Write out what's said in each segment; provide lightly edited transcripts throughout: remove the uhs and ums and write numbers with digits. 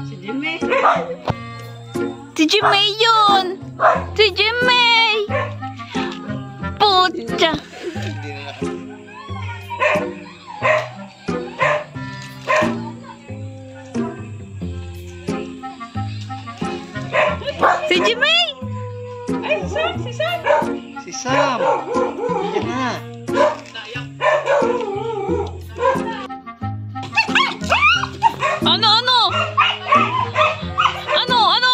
Si Jimmy. Si Jimmy yun! Si Jimmy! Pucha! Si Jimmy! Ay, si Sam! Si Sam! Si Sam! Iyan na! Ano? Ano? Ano? Ano?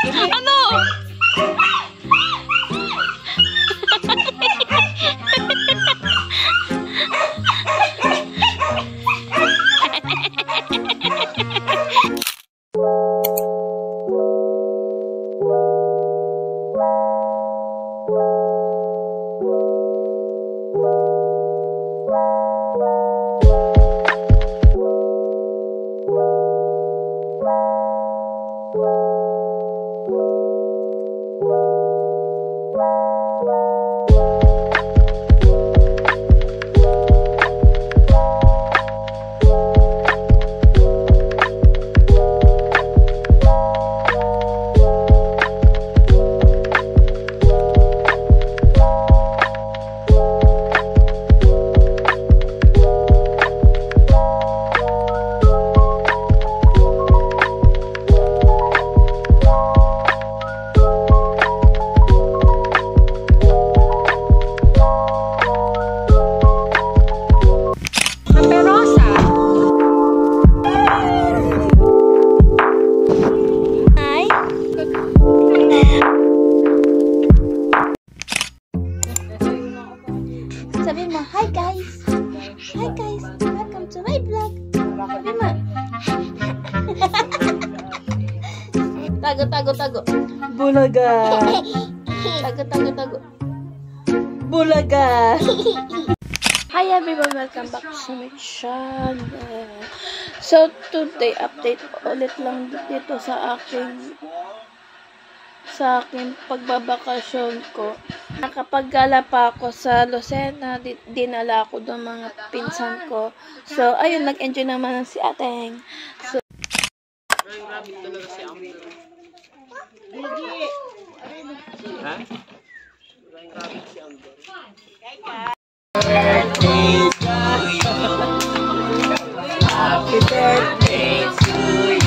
Ano? Sabi mo, hi guys! Hi guys! Welcome to my vlog! Sabi mo. Tago. Bulaga! Tago. Bulaga! Hi everyone! Welcome back to my channel. So today, update ulit lang dito sa aking pagbabakasyon ko. Nakapagala pa ako sa Lucena, dinala ako doon mga pinsan ko. So, ayun, nag-enjoy naman si Ateng. So, Rabbit talaga si Amber. Ha? Rabbit si Amber. Happy birthday to you.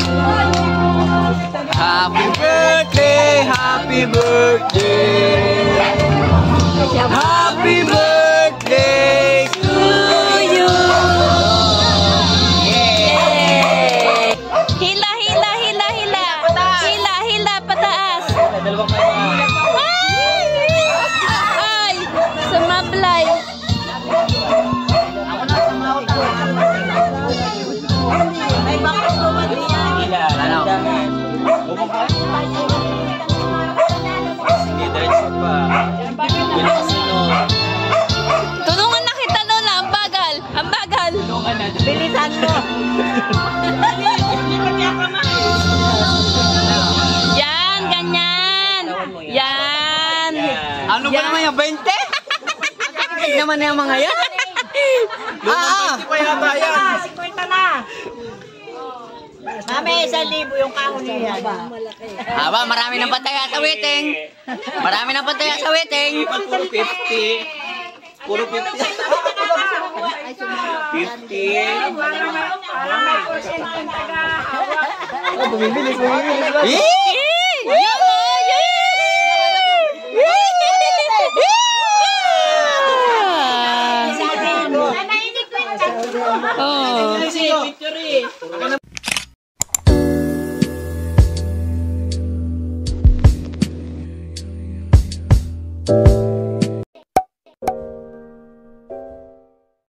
Happy birthday, happy birthday. Happy birthday to you. yay! Hila, pataas! Ay! Sumablay! Tulungan na kita, Lola. Ang bagal. Bilisan mo! Yan, ganyan. Yan. Ano ba naman yung 20? Ang naman na yung mga yan. Ah! 20 pa yata yan. 50 na! Mami, 1,000 yung kahon niya. Aba, marami nang pataya sa waiting. Puro 50. Puro 50. 50. Oh, bumibilis. Oh.